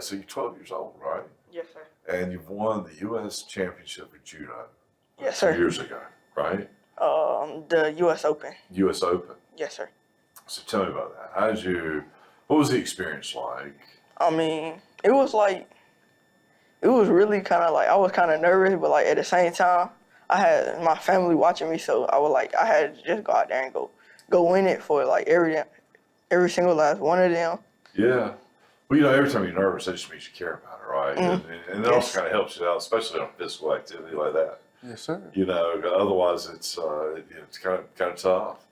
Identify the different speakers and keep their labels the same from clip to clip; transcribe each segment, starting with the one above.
Speaker 1: so you're 12 years old, right?
Speaker 2: Yes, sir.
Speaker 1: And you've won the U.S. Championship for Judo.
Speaker 2: Yes, sir.
Speaker 1: 2 years ago, right?
Speaker 2: The U.S. Open.
Speaker 1: U.S. Open.
Speaker 2: Yes, sir.
Speaker 1: So tell me about that. What was the experience like?
Speaker 2: I mean, it was really kind of like, I was kind of nervous, but like at the same time, I had my family watching me, so I had to just go out there and go in it for like every single last one of them.
Speaker 1: Yeah. Well, every time you're nervous, that just means you care about it, right?
Speaker 2: Mm-hmm.
Speaker 1: And it also kind of helps you out, especially on a physical activity like that.
Speaker 3: Yes, sir.
Speaker 1: Otherwise it's kind of tough.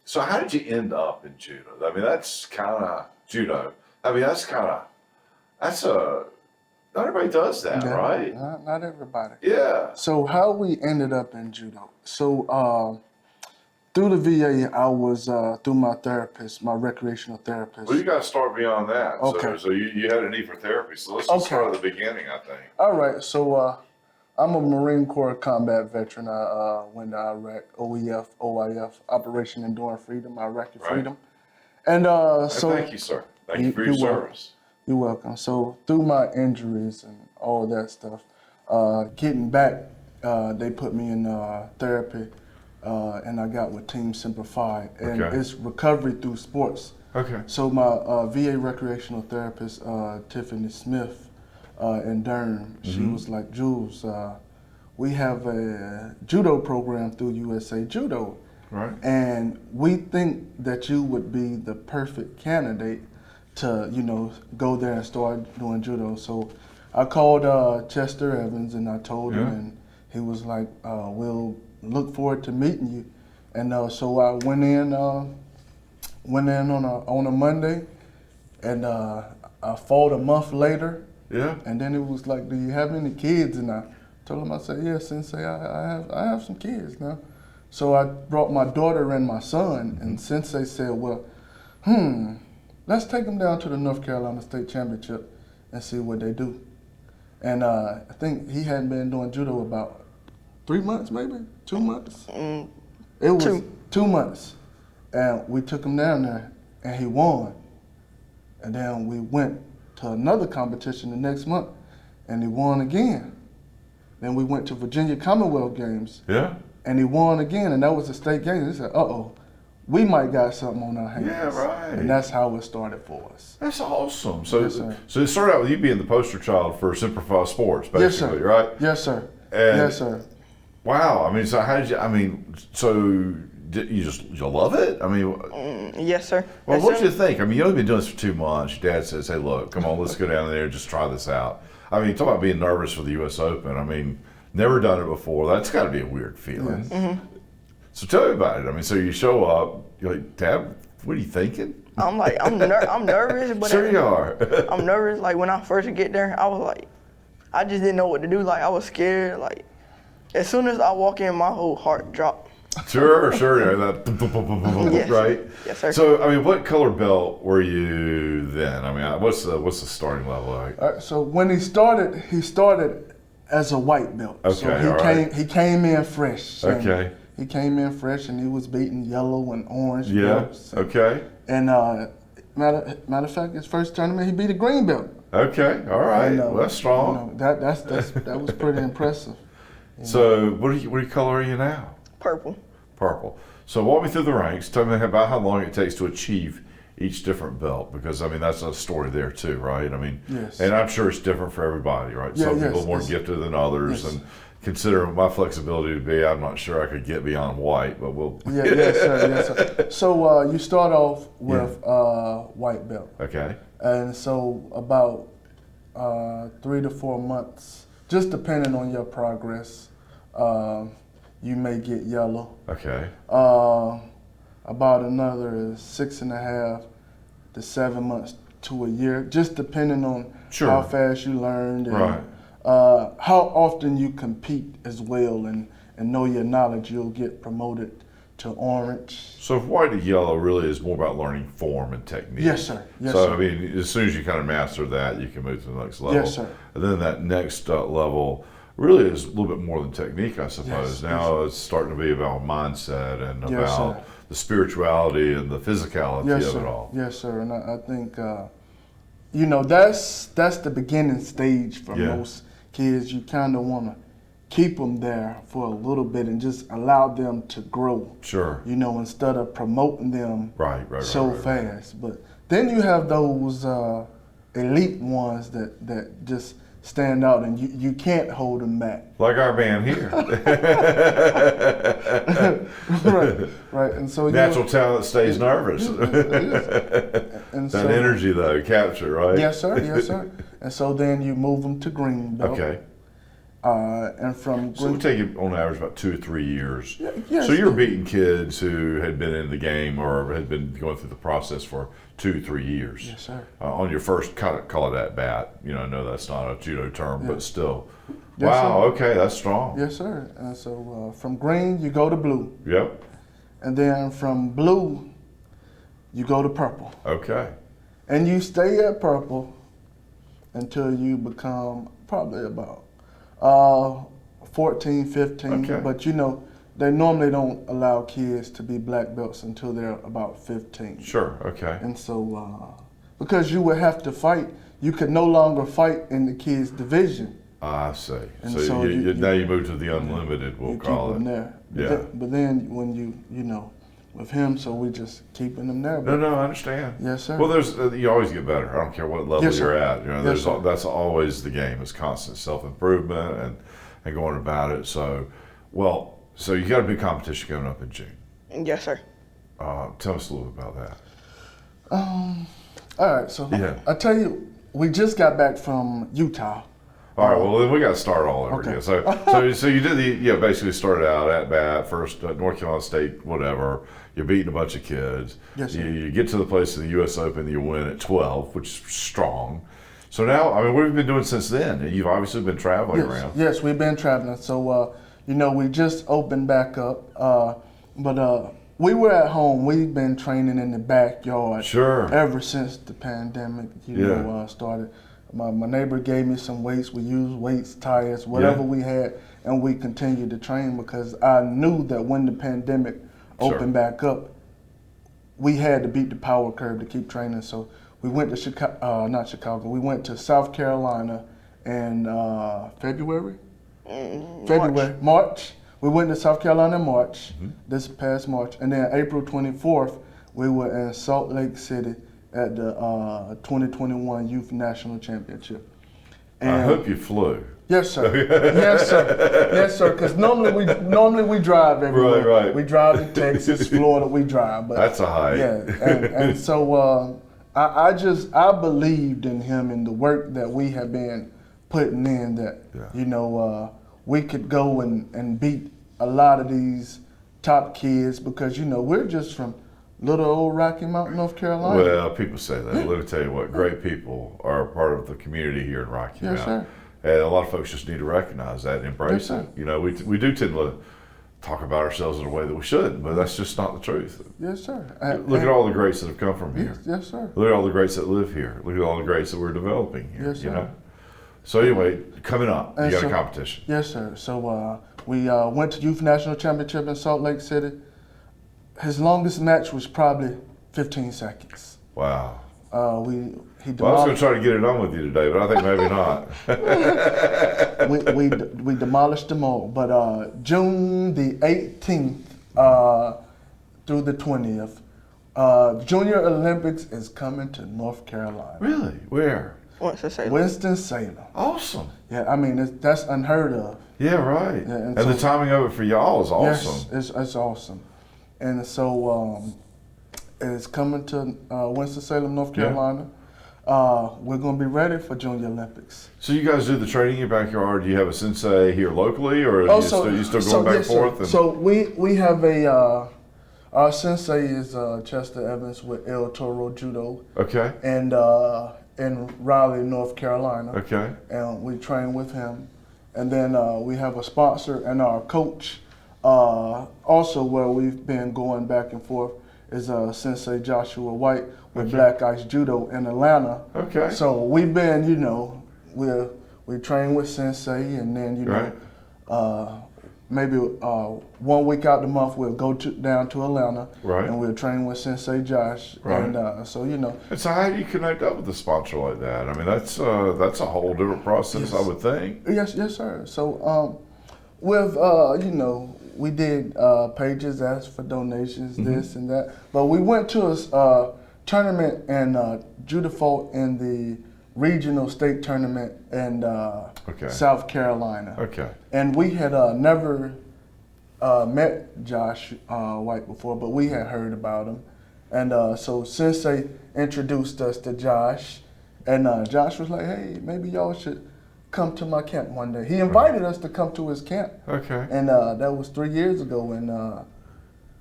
Speaker 1: So how did you end up in judo? I mean, that's kind of judo. I mean, not everybody does that, right?
Speaker 3: Not everybody.
Speaker 1: Yeah.
Speaker 3: So how we ended up in judo? So through the VA, I was through my therapist, my recreational therapist.
Speaker 1: Well, you got to start beyond that.
Speaker 3: Okay.
Speaker 1: So you had a need for therapy. So let's just start at the beginning, I think.
Speaker 3: All right. So I'm a Marine Corps combat veteran. I went to Iraq, OIF, Operation Enduring Freedom, Iraqi Freedom. And so
Speaker 1: thank you, sir. Thank you for your service.
Speaker 3: You're welcome. So through my injuries and all that stuff, getting back, they put me in therapy, and I got with Team Simplified, and it's recovery through sports.
Speaker 1: Okay.
Speaker 3: So my VA recreational therapist, Tiffany Smith, in Durham, she was like, Jules, we have a judo program through USA Judo.
Speaker 1: Right.
Speaker 3: And we think that you would be the perfect candidate to, go there and start doing judo. So I called Chester Evans and I told him, and he was like, we'll look forward to meeting you. And so I went in on a Monday, and I fought a month later.
Speaker 1: Yeah.
Speaker 3: And then it was like, do you have any kids? And I told him, I said, yeah, Sensei, I have some kids now. So I brought my daughter and my son, and Sensei said, well, let's take them down to the North Carolina State Championship and see what they do. And I think he hadn't been doing judo about 3 months, maybe 2 months. It was 2 months, and we took him down there, and he won. And then we went to another competition the next month, and he won again. Then we went to Virginia Commonwealth Games.
Speaker 1: Yeah.
Speaker 3: And he won again, and that was the state game. He said, we might got something on our hands.
Speaker 1: Yeah, right.
Speaker 3: And that's how it started for us.
Speaker 1: That's awesome. So,
Speaker 3: Yes, sir.
Speaker 1: So it started out with you being the poster child for Simplified Sports, basically, right?
Speaker 3: Yes, sir.
Speaker 1: And
Speaker 3: yes, sir.
Speaker 1: Wow. I mean, so how did you, you love it? I mean,
Speaker 2: Yes, sir.
Speaker 1: Well,
Speaker 2: Yes,
Speaker 1: what
Speaker 2: sir.
Speaker 1: did you think? I mean, you've only been doing this for 2 months. Your dad says, hey, look, come on, let's go down there and just try this out. I mean, talk about being nervous for the U.S. Open. I mean, never done it before. That's got to be a weird feeling.
Speaker 3: Yes.
Speaker 1: So tell me about it. I mean, so you show up, you're like, Dad, what are you thinking?
Speaker 2: I'm like, I'm nervous, but
Speaker 1: Sure you are.
Speaker 2: I'm nervous. Like when I first get there, I was like, I just didn't know what to do. Like I was scared. Like as soon as I walk in, my whole heart dropped.
Speaker 1: Sure. That,
Speaker 2: Yes.
Speaker 1: right?
Speaker 2: Yes, sir.
Speaker 1: So, I mean, what color belt were you then? I mean, what's the starting level like?
Speaker 3: All right, so when he started as a white belt.
Speaker 1: Okay,
Speaker 3: so he came in fresh.
Speaker 1: Okay.
Speaker 3: He came in fresh, and he was beating yellow and orange
Speaker 1: Yeah.
Speaker 3: belts.
Speaker 1: Okay.
Speaker 3: And matter of fact, his first tournament, he beat a green belt.
Speaker 1: Okay. All right.
Speaker 3: And,
Speaker 1: Well, that's strong.
Speaker 3: that was pretty impressive.
Speaker 1: So, what color are you now?
Speaker 2: Purple.
Speaker 1: Purple. So walk me through the ranks. Tell me about how long it takes to achieve each different belt, because I mean that's a story there too, right? I mean,
Speaker 3: Yes.
Speaker 1: And I'm sure it's different for everybody, right?
Speaker 3: Yeah,
Speaker 1: Some
Speaker 3: yes,
Speaker 1: people are more
Speaker 3: yes.
Speaker 1: gifted than others,
Speaker 3: Yes.
Speaker 1: and consider my flexibility to be, I'm not sure I could get beyond white, but we'll.
Speaker 3: Yes, sir. So you start off with white belt,
Speaker 1: Okay.
Speaker 3: and so about 3 to 4 months, just depending on your progress, you may get yellow.
Speaker 1: Okay.
Speaker 3: About another 6.5 to 7 months to a year, just depending on
Speaker 1: Sure.
Speaker 3: how fast you learned and
Speaker 1: Right.
Speaker 3: how often you compete as well, and know your knowledge. You'll get promoted to orange.
Speaker 1: So white to yellow really is more about learning form and technique.
Speaker 3: Yes, sir. Yes,
Speaker 1: so
Speaker 3: sir.
Speaker 1: I mean, as soon as you kind of master that, you can move to the next level.
Speaker 3: Yes, sir.
Speaker 1: And then that next level really is a little bit more than technique, I suppose.
Speaker 3: Yes,
Speaker 1: Now it's starting to be about mindset and
Speaker 3: Yes,
Speaker 1: about
Speaker 3: sir.
Speaker 1: the spirituality and the physicality
Speaker 3: Yes,
Speaker 1: of
Speaker 3: sir.
Speaker 1: it all.
Speaker 3: Yes, sir. And I think you know, that's the beginning stage for
Speaker 1: Yeah.
Speaker 3: most kids. You kind of want to keep them there for a little bit and just allow them to grow.
Speaker 1: Sure.
Speaker 3: You know, instead of promoting them
Speaker 1: Right.
Speaker 3: so
Speaker 1: Right.
Speaker 3: fast. But then you have those elite ones that just stand out, and you can't hold them back.
Speaker 1: Like our man here.
Speaker 3: Right. And so
Speaker 1: Natural talent stays nervous.
Speaker 3: And
Speaker 1: That energy, though, capture, right?
Speaker 3: Yes, sir. Yes, sir. And so then you move them to Greenbelt.
Speaker 1: Okay.
Speaker 3: And from
Speaker 1: So it would take you on average about 2 or 3 years.
Speaker 3: yes,
Speaker 1: So you're beating kids who had been in the game or had been going through the process for 2 or 3 years.
Speaker 3: Yes, sir.
Speaker 1: On your first call it at bat. You know, I know that's not a judo term, but still.
Speaker 3: Yes,
Speaker 1: Wow.
Speaker 3: sir.
Speaker 1: Okay, that's strong.
Speaker 3: Yes, sir. And so from green you go to blue,
Speaker 1: Yep.
Speaker 3: and then from blue you go to purple,
Speaker 1: Okay.
Speaker 3: and you stay at purple until you become probably about 14, 15.
Speaker 1: Okay.
Speaker 3: But you know, they normally don't allow kids to be black belts until they're about 15.
Speaker 1: Sure. Okay.
Speaker 3: And so, because you would have to fight, you could no longer fight in the kids' division.
Speaker 1: I see.
Speaker 3: And
Speaker 1: So,
Speaker 3: so
Speaker 1: now you move to the unlimited, we'll
Speaker 3: You
Speaker 1: call
Speaker 3: keep
Speaker 1: it.
Speaker 3: them there.
Speaker 1: Yeah.
Speaker 3: But then when you know, with him, so we just keeping them there. But
Speaker 1: No, I understand.
Speaker 3: Yes, sir.
Speaker 1: Well, there's you always get better. I don't care what level
Speaker 3: Yes, sir.
Speaker 1: you're at. You know,
Speaker 3: Yes, sir.
Speaker 1: that's always the game. It's constant self-improvement and going about it. So you got a big competition coming up in June.
Speaker 2: Yes, sir.
Speaker 1: Tell us a little bit about that.
Speaker 3: All right, so
Speaker 1: Yeah.
Speaker 3: I tell you, we just got back from Utah.
Speaker 1: All right. Well, then we got to start all over
Speaker 3: Okay.
Speaker 1: again. So you did basically started out at bat first, North Carolina State, whatever. You're beating a bunch of kids.
Speaker 3: Yes, sir.
Speaker 1: You get to the place of the U.S. Open, you win at 12, which is strong. So now, I mean, what have you been doing since then? You've obviously been traveling around.
Speaker 3: Yes, we've been traveling. So, you know, we just opened back up. But we were at home. We've been training in the backyard
Speaker 1: Sure.
Speaker 3: ever since the pandemic, started. My neighbor gave me some weights. We used weights, tires, whatever
Speaker 1: Yeah.
Speaker 3: we had, and we continued to train because I knew that when the pandemic opened back up, we had to beat the power curve to keep training. So we went to not Chicago. We went to South Carolina in February. March. We went to South Carolina in March, this past March, and then April 24th, we were in Salt Lake City at the 2021 Youth National Championship.
Speaker 1: I
Speaker 3: And
Speaker 1: hope you flew.
Speaker 3: yes, sir. Yes, sir. Yes, sir. Because normally we drive everywhere.
Speaker 1: Right.
Speaker 3: We drive to Texas, Florida. We drive. But
Speaker 1: That's a hike.
Speaker 3: yeah, and so I believed in him and the work that we have been putting in. That we could go and beat a lot of these top kids because we're just from little old Rocky Mount, North Carolina.
Speaker 1: Well, people say that. Let me tell you what, great people are a part of the community here in Rocky Mount.
Speaker 3: Yes, sir.
Speaker 1: And a lot of folks just need to recognize that and embrace
Speaker 3: Yes, sir.
Speaker 1: it. We do tend to talk about ourselves in a way that we shouldn't, but that's just not the truth.
Speaker 3: Yes, sir.
Speaker 1: Look at all the greats that have come from here.
Speaker 3: Yes, sir.
Speaker 1: Look at all the greats that live here. Look at all the greats that we're developing here.
Speaker 3: Yes, sir.
Speaker 1: So anyway, coming up, you
Speaker 3: And
Speaker 1: got
Speaker 3: so-
Speaker 1: a competition.
Speaker 3: Yes, sir. So we went to Youth National Championship in Salt Lake City. His longest match was probably 15 seconds.
Speaker 1: Wow.
Speaker 3: He
Speaker 1: Well, I was going to
Speaker 3: demolished.
Speaker 1: try to get it on with you today, but I think maybe not.
Speaker 3: we demolished them all. But June the 18th through the 20th, Junior Olympics is coming to North Carolina.
Speaker 1: Really? Where?
Speaker 2: Winston-Salem.
Speaker 3: Winston-Salem.
Speaker 1: Awesome.
Speaker 3: Yeah, I mean that's unheard of.
Speaker 1: Yeah, right.
Speaker 3: Yeah,
Speaker 1: and
Speaker 3: and
Speaker 1: the
Speaker 3: so-
Speaker 1: timing of it for y'all is awesome.
Speaker 3: Yes, it's awesome. And so it's coming to Winston-Salem, North
Speaker 1: Yeah.
Speaker 3: Carolina. We're going to be ready for Junior Olympics.
Speaker 1: So you guys do the training in your backyard. Do you have a sensei here locally, or are you still going back and
Speaker 3: yes, sir.
Speaker 1: forth? And,
Speaker 3: So we have our sensei is Chester Evans with El Toro Judo,
Speaker 1: okay,
Speaker 3: and in Raleigh, North Carolina.
Speaker 1: okay,
Speaker 3: And we train with him. And then we have a sponsor and our coach, also where we've been going back and forth, is Sensei Joshua White with
Speaker 1: Okay.
Speaker 3: Black Ice Judo in Atlanta.
Speaker 1: okay.
Speaker 3: So we've been, we train with Sensei, and then
Speaker 1: Right.
Speaker 3: maybe 1 week out the month we'll go down to Atlanta,
Speaker 1: Right.
Speaker 3: and we'll train with Sensei Josh.
Speaker 1: Right.
Speaker 3: And so you know.
Speaker 1: And so how do you connect up with a sponsor like that? I mean, that's a whole different process,
Speaker 3: Yes.
Speaker 1: I would think.
Speaker 3: Yes, sir. So with you know, we did pages, asked for donations, this and that. But we went to a tournament in Judo in the regional state tournament in South Carolina.
Speaker 1: Okay.
Speaker 3: And we had never met Josh White before, but we had heard about him. And so Sensei introduced us to Josh, and Josh was like, "Hey, maybe y'all should come to my camp one day." He invited us to come to his camp.
Speaker 1: Okay.
Speaker 3: And that was 3 years ago. And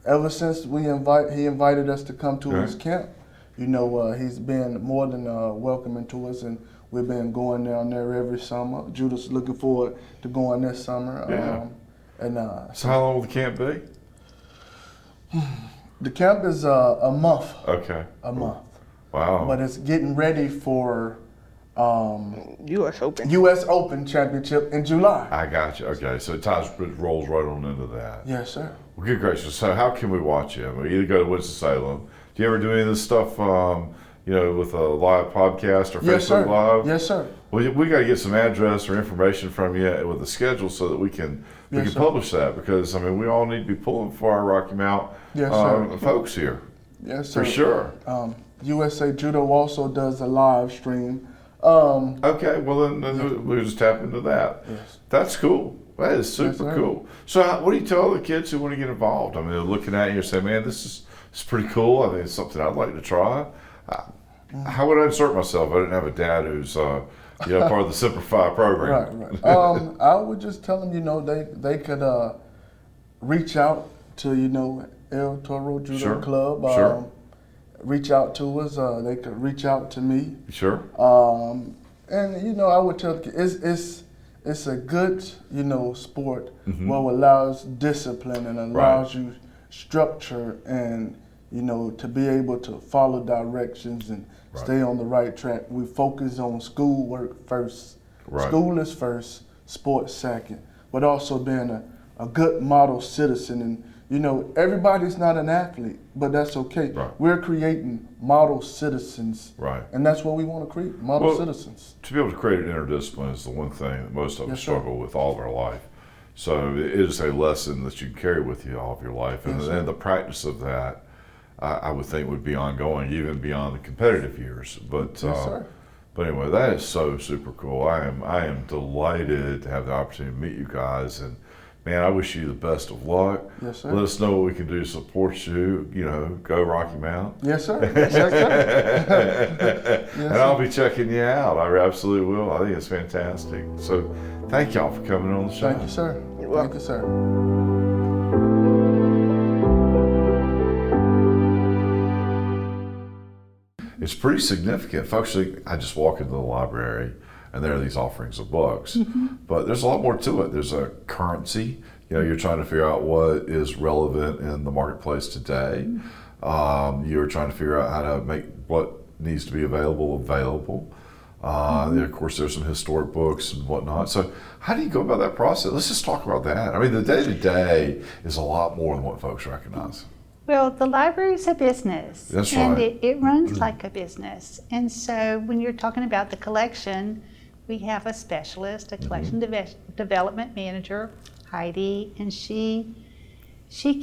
Speaker 3: ever since he invited us to come to his camp, you know, he's been more than welcoming to us, and we've been going down there every summer. Judah's looking forward to going this summer.
Speaker 1: Yeah. So how long will the camp be?
Speaker 3: The camp is a month.
Speaker 1: Okay.
Speaker 3: A month.
Speaker 1: Wow.
Speaker 3: But it's getting ready for
Speaker 2: U.S. Open.
Speaker 3: U.S. Open Championship in July.
Speaker 1: I got you. Okay, so it rolls right on into that.
Speaker 3: Yes, sir.
Speaker 1: Well, good gracious. So how can we watch you? I mean, either go to Winston-Salem. Do you ever do any of this stuff, you know, with a live podcast or
Speaker 3: Yes,
Speaker 1: Facebook
Speaker 3: sir.
Speaker 1: Live?
Speaker 3: Yes, sir.
Speaker 1: Well, we got to get some address or information from you with the schedule so that we can
Speaker 3: Yes, sir.
Speaker 1: publish that, because I mean we all need to be pulling for our Rocky Mount
Speaker 3: Yes, sir.
Speaker 1: folks here.
Speaker 3: Yes, sir.
Speaker 1: For sure.
Speaker 3: USA Judo also does a live stream.
Speaker 1: Okay, well then we'll just tap into that.
Speaker 3: Yes.
Speaker 1: That's cool. That is super
Speaker 3: sir.
Speaker 1: cool. So what do you tell the kids who want to get involved? I mean, they're looking at you and say, "Man, this is pretty cool. I think it's something I'd like to try." How would I insert myself? I didn't have a dad who's part of the Simplify program.
Speaker 3: Right. I would just tell them, you know, they could reach out to, you know, El Toro Judo
Speaker 1: Sure.
Speaker 3: Club.
Speaker 1: Sure.
Speaker 3: Reach out to us. They could reach out to me.
Speaker 1: Sure.
Speaker 3: And you know, I would tell the kids, it's a good, you know, sport
Speaker 1: Mm-hmm.
Speaker 3: what allows discipline and allows you structure, and you know, to be able to follow directions and stay on the right track. We focus on schoolwork first.
Speaker 1: Right.
Speaker 3: School is first, sports second, but also being a good model citizen. And you know, everybody's not an athlete, but that's okay.
Speaker 1: Right.
Speaker 3: We're creating model citizens,
Speaker 1: Right.
Speaker 3: and that's what we want to create, model citizens.
Speaker 1: To be able to create an interdiscipline is the one thing that most of us
Speaker 3: Yes, sir.
Speaker 1: struggle with all of our life. So it is a lesson that you can carry with you all of your life, and,
Speaker 3: Yes, sir.
Speaker 1: and the practice of that, I would think, would be ongoing even beyond the competitive years. But
Speaker 3: Yes, sir.
Speaker 1: but anyway, that is so super cool. I am delighted to have the opportunity to meet you guys, and man, I wish you the best of luck.
Speaker 3: Yes, sir.
Speaker 1: Let us know what we can do to support you. You know, go Rocky Mount.
Speaker 3: Yes, sir. Yes, sir.
Speaker 1: And I'll be checking you out. I absolutely will. I think it's fantastic. So thank y'all for coming on the show.
Speaker 3: Thank you, sir.
Speaker 2: You're welcome.
Speaker 3: Thank you, sir.
Speaker 1: It's pretty significant. Folks, I just walk into the library and there are these offerings of books. But there's a lot more to it. There's a currency. You know, you're trying to figure out what is relevant in the marketplace today. You're trying to figure out how to make what needs to be available. Of course, there's some historic books and whatnot. So how do you go about that process? Let's just talk about that. I mean, the day-to-day is a lot more than what folks recognize.
Speaker 4: Well, the library is a business.
Speaker 1: That's
Speaker 4: and
Speaker 1: right.
Speaker 4: it runs like a business. And so when you're talking about the collection, we have a specialist, a collection development manager, Heidi, and she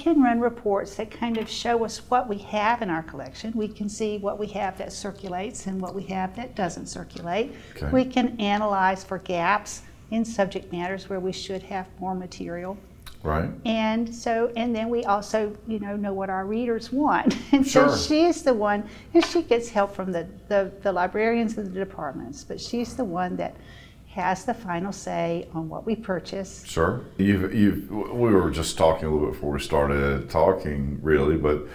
Speaker 4: can run reports that kind of show us what we have in our collection. We can see what we have that circulates and what we have that doesn't circulate.
Speaker 1: Okay.
Speaker 4: We can analyze for gaps in subject matters where we should have more material.
Speaker 1: Right.
Speaker 4: And then we also, know what our readers want. And
Speaker 1: Sure.
Speaker 4: so she's the one, and she gets help from the librarians and the departments, but she's the one that has the final say on what we purchase.
Speaker 1: Sure. We were just talking a little bit before we started talking, really, but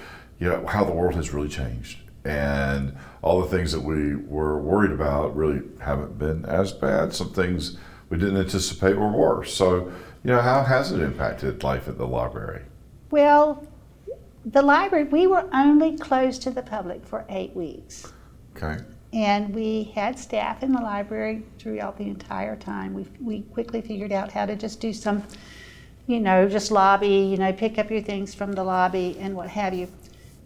Speaker 1: how the world has really changed, and all the things that we were worried about really haven't been as bad. Some things we didn't anticipate were worse. So, how has it impacted life at the library?
Speaker 4: Well, the library, we were only closed to the public for 8 weeks.
Speaker 1: Okay.
Speaker 4: And we had staff in the library throughout the entire time. We quickly figured out how to just do some just lobby, pick up your things from the lobby and what have you.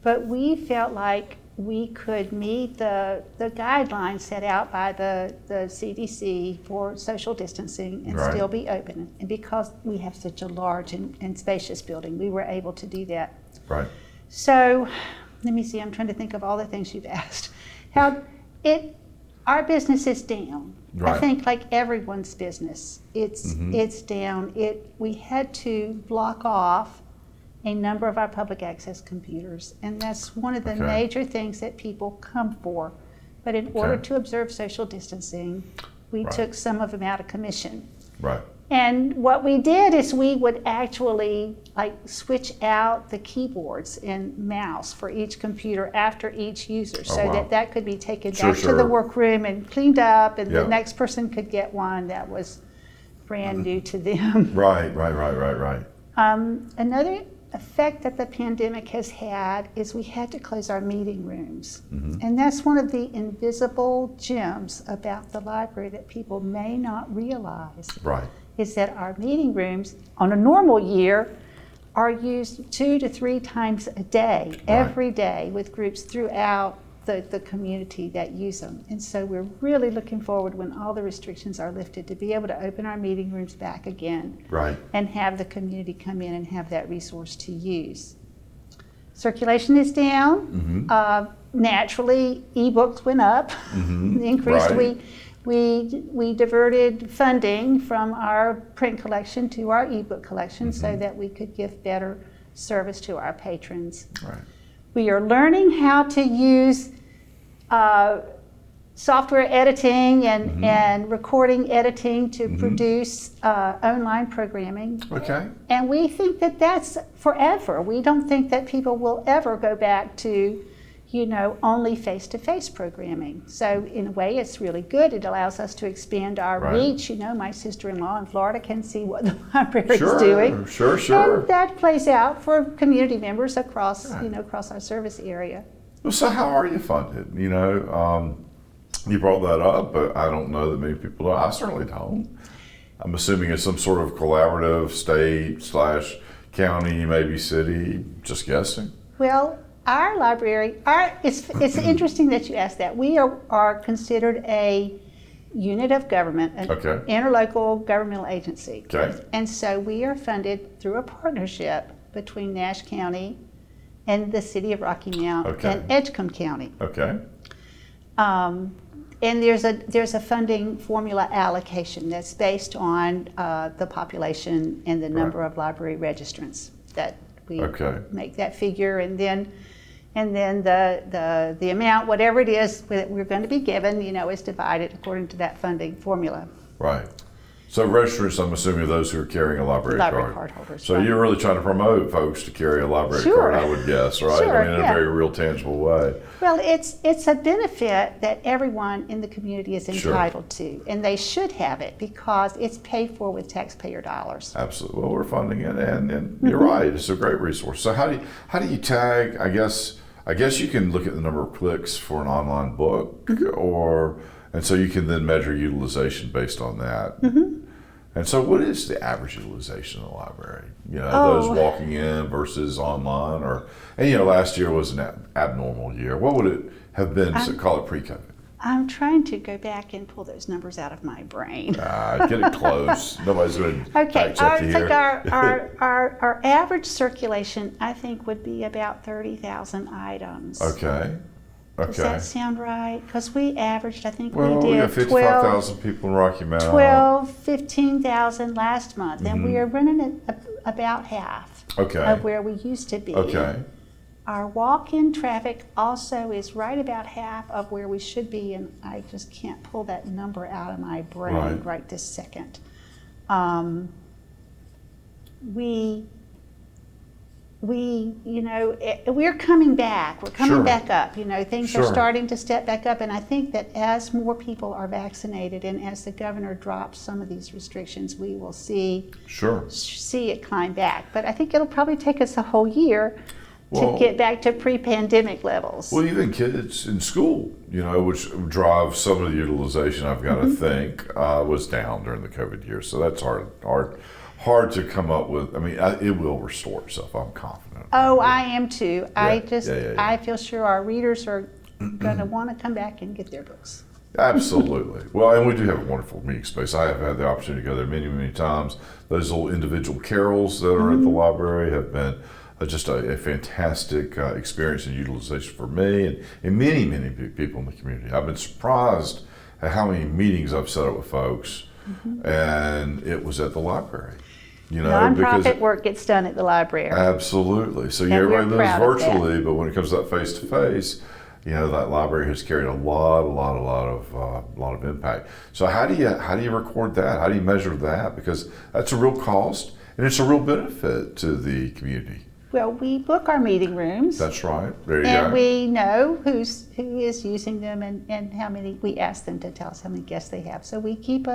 Speaker 4: But we felt like we could meet the guidelines set out by the CDC for social distancing and
Speaker 1: Right.
Speaker 4: still be open. And because we have such a large and spacious building, we were able to do that.
Speaker 1: Right.
Speaker 4: So, let me see, I'm trying to think of all the things you've asked. Our business is down.
Speaker 1: Right.
Speaker 4: I think like everyone's business, it's down. We had to block off a number of our public access computers, and that's one of the
Speaker 1: Okay.
Speaker 4: major things that people come for. But in order
Speaker 1: Okay.
Speaker 4: to observe social distancing, we
Speaker 1: Right.
Speaker 4: took some of them out of commission.
Speaker 1: Right.
Speaker 4: And what we did is we would actually switch out the keyboards and mouse for each computer after each user, so
Speaker 1: wow.
Speaker 4: that could be taken
Speaker 1: Sure,
Speaker 4: back to the
Speaker 1: sure.
Speaker 4: workroom and cleaned up, and
Speaker 1: Yeah.
Speaker 4: the next person could get one that was brand new to them.
Speaker 1: Right.
Speaker 4: Another effect that the pandemic has had is we had to close our meeting rooms. And that's one of the invisible gems about the library that people may not realize,
Speaker 1: Right.
Speaker 4: is that our meeting rooms on a normal year are used 2 to 3 times a day, every day, with groups throughout the community that use them. And so we're really looking forward, when all the restrictions are lifted, to be able to open our meeting rooms back again
Speaker 1: Right.
Speaker 4: and have the community come in and have that resource to use. Circulation is down. Naturally, ebooks went up, increased.
Speaker 1: Right.
Speaker 4: We diverted funding from our print collection to our ebook collection so that we could give better service to our patrons.
Speaker 1: Right.
Speaker 4: We are learning how to use software editing and recording editing to produce online programming.
Speaker 1: Okay.
Speaker 4: And we think that that's forever. We don't think that people will ever go back to, only face-to-face programming. So in a way, it's really good. It allows us to expand our
Speaker 1: Right.
Speaker 4: reach. My sister-in-law in Florida can see what the library is
Speaker 1: Sure.
Speaker 4: doing.
Speaker 1: Sure.
Speaker 4: And that plays out for community members across,
Speaker 1: Right.
Speaker 4: across our service area.
Speaker 1: Well, so how are you funded? You brought that up, but I don't know that many people know. I certainly don't. I'm assuming it's some sort of collaborative state/county, maybe city, just guessing.
Speaker 4: Well, our library, it's interesting that you asked that. We are considered a unit of government, an
Speaker 1: Okay.
Speaker 4: interlocal governmental agency.
Speaker 1: Okay.
Speaker 4: And so we are funded through a partnership between Nash County and the city of Rocky Mount
Speaker 1: Okay.
Speaker 4: and Edgecombe County.
Speaker 1: Okay.
Speaker 4: And there's a funding formula allocation that's based on the population and the number of library registrants that we make that figure, and then the amount, whatever it is that we're going to be given, is divided according to that funding formula.
Speaker 1: Right. So registrants, I'm assuming, are those who are carrying a library
Speaker 4: Library
Speaker 1: card.
Speaker 4: card holders,
Speaker 1: So
Speaker 4: right.
Speaker 1: you're really trying to promote folks to carry a library
Speaker 4: Sure.
Speaker 1: card, I would guess, right?
Speaker 4: Sure,
Speaker 1: In a
Speaker 4: yeah.
Speaker 1: very real, tangible way.
Speaker 4: Well, it's a benefit that everyone in the community is entitled to, and they should have it because it's paid for with taxpayer dollars.
Speaker 1: Absolutely. Well, we're funding it, and you're right. It's a great resource. So how do you tag? I guess you can look at the number of clicks for an online book, and so you can then measure utilization based on that. And so, what is the average utilization of the library? Those walking in versus online, last year was an abnormal year. What would it have been? Call it pre-COVID.
Speaker 4: I'm trying to go back and pull those numbers out of my brain.
Speaker 1: Get it close. Nobody's going to
Speaker 4: Okay,
Speaker 1: check you here.
Speaker 4: our average circulation, I think, would be about 30,000 items.
Speaker 1: Okay.
Speaker 4: Does that sound right? Because we averaged, I think
Speaker 1: Well,
Speaker 4: we
Speaker 1: we
Speaker 4: did
Speaker 1: got 55,000 people in Rocky Mount.
Speaker 4: 15,000 last month, and we are running at about half of where we used to be.
Speaker 1: Okay.
Speaker 4: Our walk-in traffic also is right about half of where we should be, and I just can't pull that number out of my brain right this second. We're coming back. We're coming back up. Things are starting to step back up, and I think that as more people are vaccinated and as the governor drops some of these restrictions, we will see it climb back. But I think it'll probably take us a whole year to get back to pre-pandemic levels.
Speaker 1: Well, even kids in school, which drives some of the utilization, I've got to think, was down during the COVID year. So that's hard hard to come up with. I mean, it will restore itself. I'm confident.
Speaker 4: Oh, I am too.
Speaker 1: Yeah.
Speaker 4: I feel sure our readers are going to want to come back and get their books.
Speaker 1: Absolutely. Well, and we do have a wonderful meeting space. I have had the opportunity to go there many, many times. Those little individual carols that are at the library have been just a fantastic experience and utilization for me and many, many people in the community. I've been surprised at how many meetings I've set up with folks, and it was at the library. You know,
Speaker 4: Nonprofit work gets done at the library.
Speaker 1: Absolutely. So everybody lives virtually, but when it comes to that face to face, you know, that library has carried a lot of impact. So how do you record that? How do you measure that? Because that's a real cost and it's a real benefit to the community.
Speaker 4: Well, we book our meeting rooms.
Speaker 1: That's right. There you go.
Speaker 4: And we know who is using them and how many. We ask them to tell us how many guests they have. So we keep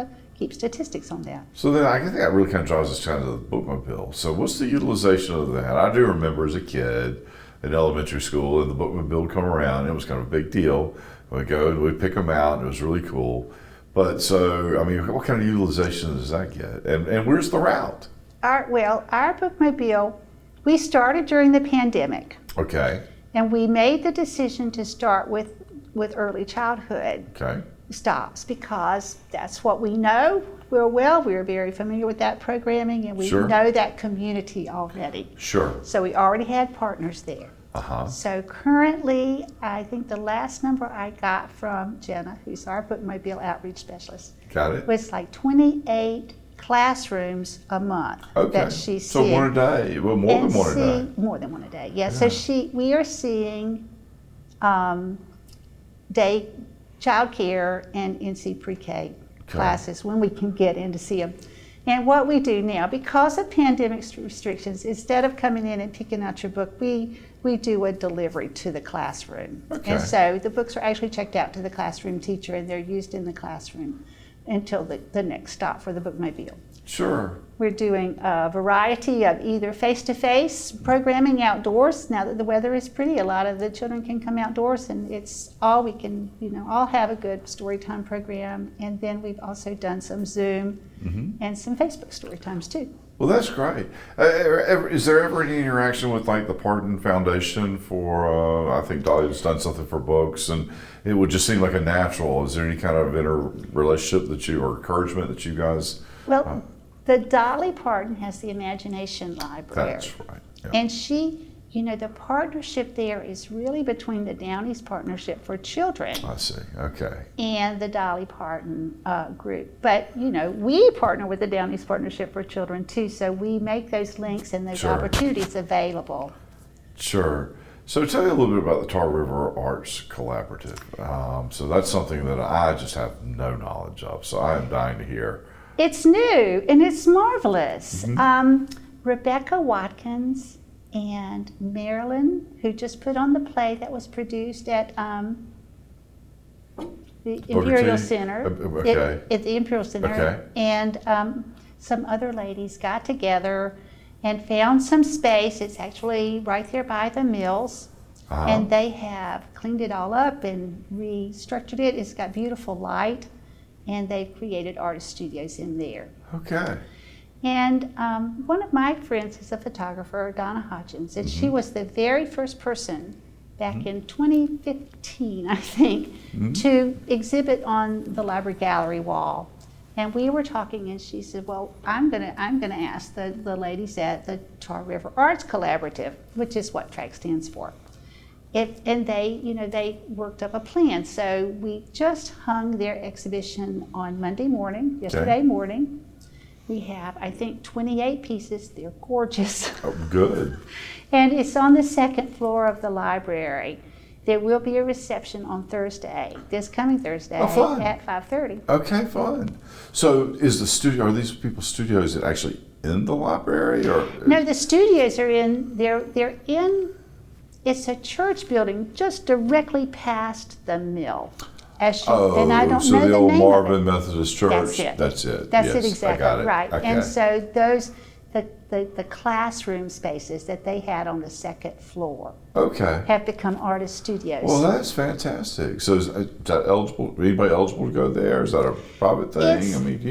Speaker 4: statistics on that.
Speaker 1: So then I think that really kind of drives us kind of to the Bookmobile. So what's the utilization of that? I do remember as a kid in elementary school, and the Bookmobile would come around. It was kind of a big deal. We'd go and we'd pick them out, and it was really cool. But so, I mean, what kind of utilization does that get? And where's the route?
Speaker 4: Our Bookmobile, we started during the pandemic.
Speaker 1: Okay.
Speaker 4: And we made the decision to start with early childhood stops because that's what we know real well. We're very familiar with that programming and we know that community already.
Speaker 1: Sure.
Speaker 4: So we already had partners there. So currently, I think the last number I got from Jenna, who's our Bookmobile outreach specialist, was like 28 classrooms a month that she's seeing.
Speaker 1: So one a day, well, more than one a day.
Speaker 4: More than one a day, yeah. So we are seeing day child care and NC pre-K classes when we can get in to see them. And what we do now, because of pandemic restrictions, instead of coming in and picking out your book, we do a delivery to the classroom. And so the books are actually checked out to the classroom teacher and they're used in the classroom until the next stop for the Bookmobile.
Speaker 1: Sure.
Speaker 4: We're doing a variety of either face-to-face programming outdoors. Now that the weather is pretty, a lot of the children can come outdoors and it's all we can, all have a good story time program. And then we've also done some Zoom and some Facebook story times too.
Speaker 1: Well, that's great. Is there ever any interaction with like the Pardon Foundation for, I think Dolly's done something for books and it would just seem like a natural. Is there any kind of interrelationship or encouragement that you guys?
Speaker 4: Well, the Dolly Pardon has the Imagination Library.
Speaker 1: That's right. Yeah.
Speaker 4: And she, the partnership there is really between the Downey's Partnership for Children.
Speaker 1: I see. Okay.
Speaker 4: And the Dolly Pardon group. But, we partner with the Downey's Partnership for Children too, so we make those links and those opportunities available.
Speaker 1: Sure. So tell me a little bit about the Tar River Arts Collaborative. So that's something that I just have no knowledge of, so I am dying to hear.
Speaker 4: It's new and it's marvelous. Rebecca Watkins and Marilyn, who just put on the play that was produced at the Imperial Center. At the Imperial Center. And some other ladies got together and found some space. It's actually right there by the mills. And they have cleaned it all up and restructured it. It's got beautiful light. And they've created artist studios in there.
Speaker 1: Okay.
Speaker 4: And one of my friends is a photographer, Donna Hodgins, and she was the very first person back in 2015, I think, to exhibit on the library gallery wall. And we were talking, and she said, "Well, I'm gonna ask the ladies at the Tar River Arts Collaborative, which is what TRAC stands for." And they worked up a plan. So we just hung their exhibition on Monday morning, yesterday morning. We have, I think, 28 pieces. They're gorgeous.
Speaker 1: Oh, good.
Speaker 4: And it's on the second floor of the library. There will be a reception on Thursday, this coming Thursday at 5:30.
Speaker 1: Okay, fun. So are these people's studios actually in the library? Or?
Speaker 4: No, the studios are they're in, it's a church building just directly past the mill. And I don't know the
Speaker 1: old
Speaker 4: name
Speaker 1: Marvin
Speaker 4: of it.
Speaker 1: Methodist Church.
Speaker 4: That's it.
Speaker 1: Yes,
Speaker 4: it exactly.
Speaker 1: I got it.
Speaker 4: Right.
Speaker 1: Okay.
Speaker 4: And so the classroom spaces that they had on the second floor have become artist studios.
Speaker 1: Well, that's fantastic. So is that eligible? Anybody eligible to go there? Is that a private thing?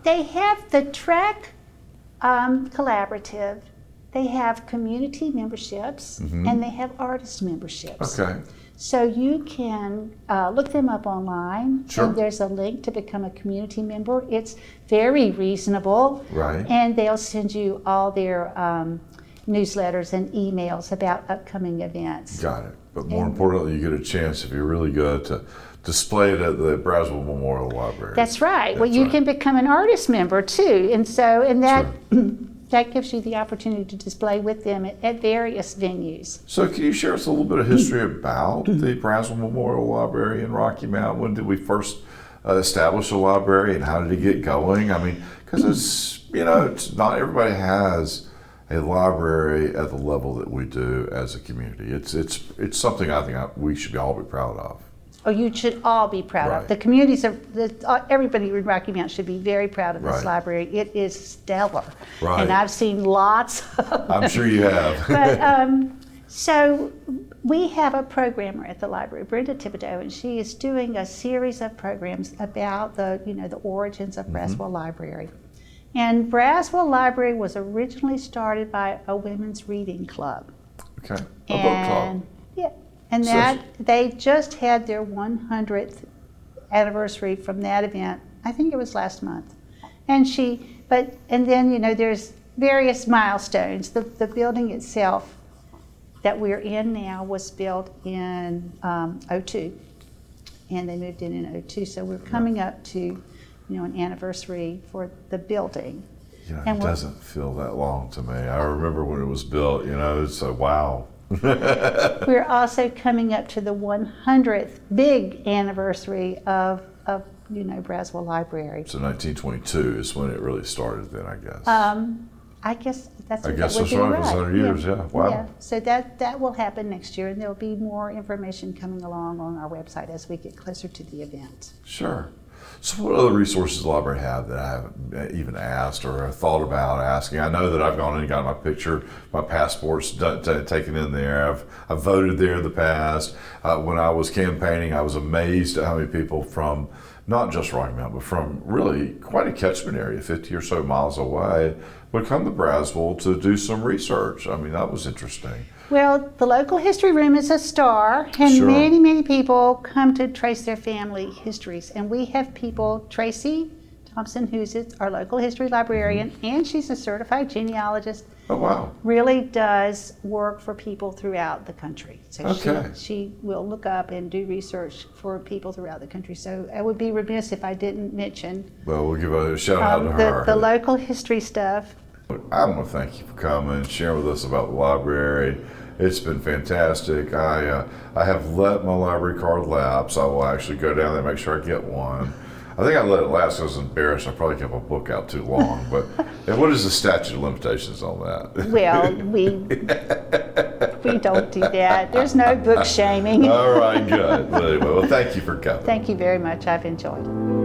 Speaker 4: They have the TRAC collaborative. They have community memberships and they have artist memberships.
Speaker 1: Okay.
Speaker 4: So you can look them up online,
Speaker 1: Sure.
Speaker 4: and there's a link to become a community member. It's very reasonable,
Speaker 1: Right.
Speaker 4: and they'll send you all their newsletters and emails about upcoming events.
Speaker 1: Got it. But more importantly, you get a chance, if you're really good, to display it at the Braswell Memorial Library.
Speaker 4: That's right. Well,
Speaker 1: That's
Speaker 4: you
Speaker 1: right.
Speaker 4: can become an artist member too, and that that gives you the opportunity to display with them at various venues.
Speaker 1: So can you share us a little bit of history about the Braswell Memorial Library in Rocky Mount? When did we first establish a library, and how did it get going? I mean, because it's not everybody has a library at the level that we do as a community. It's something I think we should all be proud of.
Speaker 4: Oh, you should all be proud
Speaker 1: Right.
Speaker 4: of. The communities everybody in Rocky Mount should be very proud of this
Speaker 1: Right.
Speaker 4: library. It is stellar.
Speaker 1: Right.
Speaker 4: And I've seen lots of them.
Speaker 1: I'm sure you have.
Speaker 4: But so we have a programmer at the library, Brenda Thibodeau, and she is doing a series of programs about the origins of Braswell Library. And Braswell Library was originally started by a women's reading club.
Speaker 1: Okay. A book club.
Speaker 4: Yeah, and
Speaker 1: So-
Speaker 4: they just had their 100th anniversary from that event. I think it was last month. And then there's various milestones. The building itself that we're in now was built in '02, and they moved in '02. So we're coming up to an anniversary for the building.
Speaker 1: It doesn't feel that long to me. I remember when it was built, it's a wow.
Speaker 4: We're also coming up to the 100th big anniversary of Braswell Library.
Speaker 1: So 1922 is when it really started then, I guess.
Speaker 4: I guess that would
Speaker 1: that's
Speaker 4: be
Speaker 1: right.
Speaker 4: right.
Speaker 1: It was 100 years, yeah. Wow.
Speaker 4: Yeah. So that will happen next year, and there'll be more information coming along on our website as we get closer to the event.
Speaker 1: Sure. So what other resources does the library have that I haven't even asked or thought about asking? I know that I've gone in and got my picture, my passport's taken in there. I've voted there in the past. When I was campaigning, I was amazed at how many people from not just Rocky Mount, but from really quite a catchment area, 50 or so miles away, would come to Braswell to do some research. I mean, that was interesting.
Speaker 4: Well, the local history room is a star, and
Speaker 1: Sure.
Speaker 4: many, many people come to trace their family histories. And we have people, Tracy Thompson, who's our local history librarian, and she's a certified genealogist,
Speaker 1: Oh, wow.
Speaker 4: really does work for people throughout the country. So
Speaker 1: Okay.
Speaker 4: she will look up and do research for people throughout the country. So I would be remiss if I didn't mention
Speaker 1: Well, we'll give a shout out to her.
Speaker 4: the local history stuff.
Speaker 1: I want to thank you for coming and sharing with us about the library. It's been fantastic. I have let my library card lapse. I will actually go down there and make sure I get one. I think I let it lapse. I was embarrassed. I probably kept my book out too long. But and what is the statute of limitations on that?
Speaker 4: Well, we don't do that. There's no book shaming.
Speaker 1: All right, good. Well, thank you for coming.
Speaker 4: Thank you very much. I've enjoyed it.